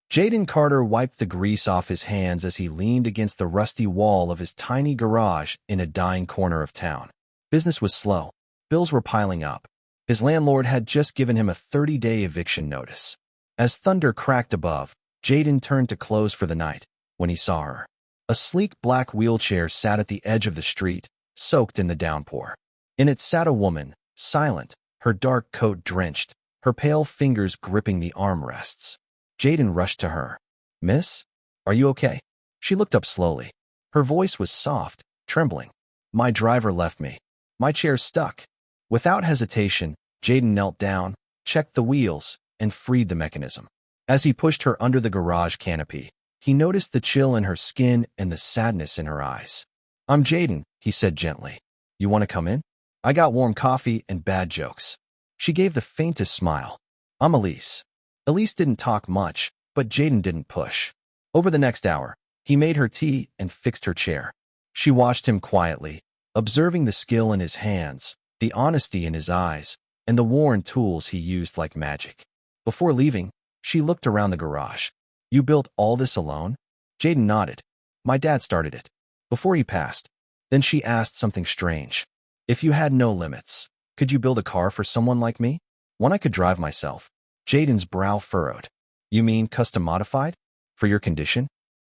Jaden Carter wiped the grease off his hands as he leaned against the rusty wall of his tiny garage in a dying corner of town. Business was slow. Bills were piling up. His landlord had just given him a 30-day eviction notice. As thunder cracked above, Jaden turned to close for the night when he saw her. A sleek black wheelchair sat at the edge of the street, soaked in the downpour. In it sat a woman, silent, her dark coat drenched, her pale fingers gripping the armrests. Jaden rushed to her. "Miss? Are you okay?" She looked up slowly. Her voice was soft, trembling. "My driver left me. My chair's stuck." Without hesitation, Jaden knelt down, checked the wheels, and freed the mechanism. As he pushed her under the garage canopy, he noticed the chill in her skin and the sadness in her eyes. "I'm Jaden," he said gently. "You want to come in? I got warm coffee and bad jokes." She gave the faintest smile. "I'm Elise." Elise didn't talk much, but Jaden didn't push. Over the next hour, he made her tea and fixed her chair. She watched him quietly, observing the skill in his hands, the honesty in his eyes, and the worn tools he used like magic. Before leaving, she looked around the garage. "You built all this alone?" Jaden nodded. "My dad started it, before he passed." Then she asked something strange. "If you had no limits, could you build a car for someone like me? One I could drive myself?" Jaden's brow furrowed. "You mean custom modified? For your condition?"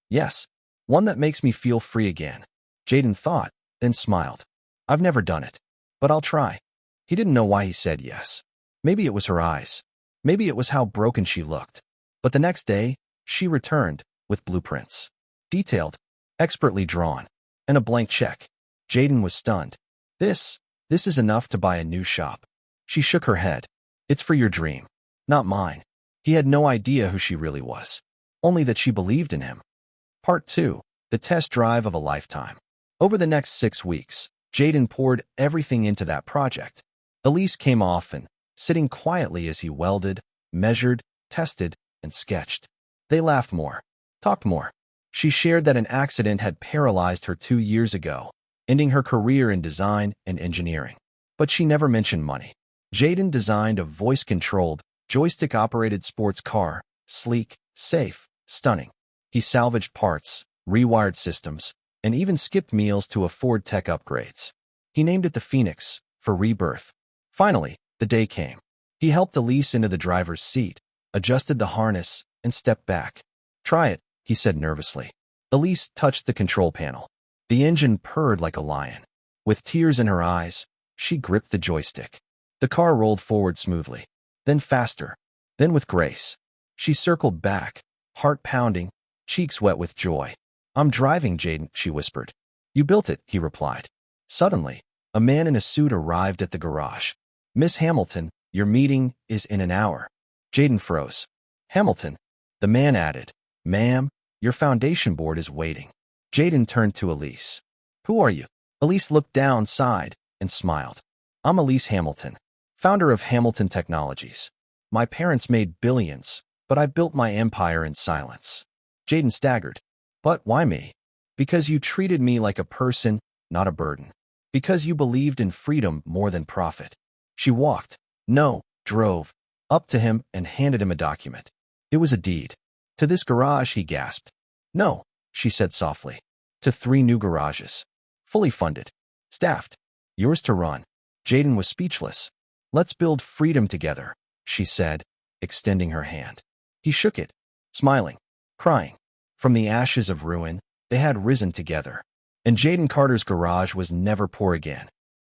"Yes. One that makes me feel free again." Jaden thought, then smiled. "I've never done it, but I'll try." He didn't know why he said yes. Maybe it was her eyes. Maybe it was how broken she looked. But the next day, she returned with blueprints. Detailed, expertly drawn, and a blank check. Jaden was stunned. This is enough to buy a new shop." She shook her head. "It's for your dream, not mine." He had no idea who she really was, only that she believed in him. Part 2. The test drive of a lifetime. Over the next 6 weeks, Jaden poured everything into that project. Elise came often, sitting quietly as he welded, measured, tested, and sketched. They laughed more, talked more. She shared that an accident had paralyzed her 2 years ago, ending her career in design and engineering. But she never mentioned money. Jaden designed a voice-controlled, joystick-operated sports car, sleek, safe, stunning. He salvaged parts, rewired systems, and even skipped meals to afford tech upgrades. He named it the Phoenix, for rebirth. Finally, the day came. He helped Elise into the driver's seat, adjusted the harness, and stepped back. "Try it," he said nervously. Elise touched the control panel. The engine purred like a lion. With tears in her eyes, she gripped the joystick. The car rolled forward smoothly, then faster, then with grace. She circled back, heart pounding, cheeks wet with joy. "I'm driving, Jaden," she whispered. "You built it," he replied. Suddenly, a man in a suit arrived at the garage. "Miss Hamilton, your meeting is in an hour." Jaden froze. "Hamilton," the man added. "Ma'am, your foundation board is waiting." Jaden turned to Elise. "Who are you?" Elise looked down, sighed, and smiled. "I'm Elise Hamilton, founder of Hamilton Technologies. My parents made billions, but I built my empire in silence." Jaden staggered. "But why me?" "Because you treated me like a person, not a burden. Because you believed in freedom more than profit." She walked, drove, up to him and handed him a document. It was a deed. "To this garage," he gasped. "No," she said softly. "To 3 new garages. Fully funded. Staffed. Yours to run." Jaden was speechless. "Let's build freedom together," she said, extending her hand. He shook it, smiling, crying. From the ashes of ruin, they had risen together. And Jaden Carter's garage was never poor again.